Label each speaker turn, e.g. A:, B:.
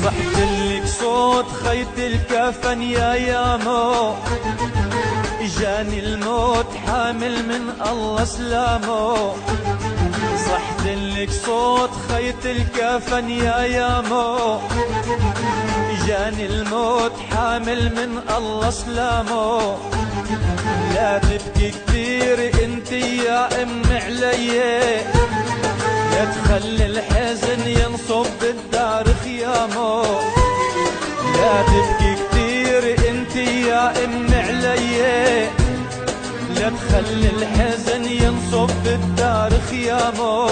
A: صحتلك صوت خيط الكفن يا يامو، اجاني الموت حامل من الله سلامو. صحتلك صوت خيط الكفن يا يامو، اجاني الموت حامل من الله سلامو. لا تبكي كثير انت يا ام علي، لا تخلي الحزن ينصب بالدار خيامو. لا تبكي كثير انت يا ام علي، لا تخلي الحزن ينصب بالدار خيامو.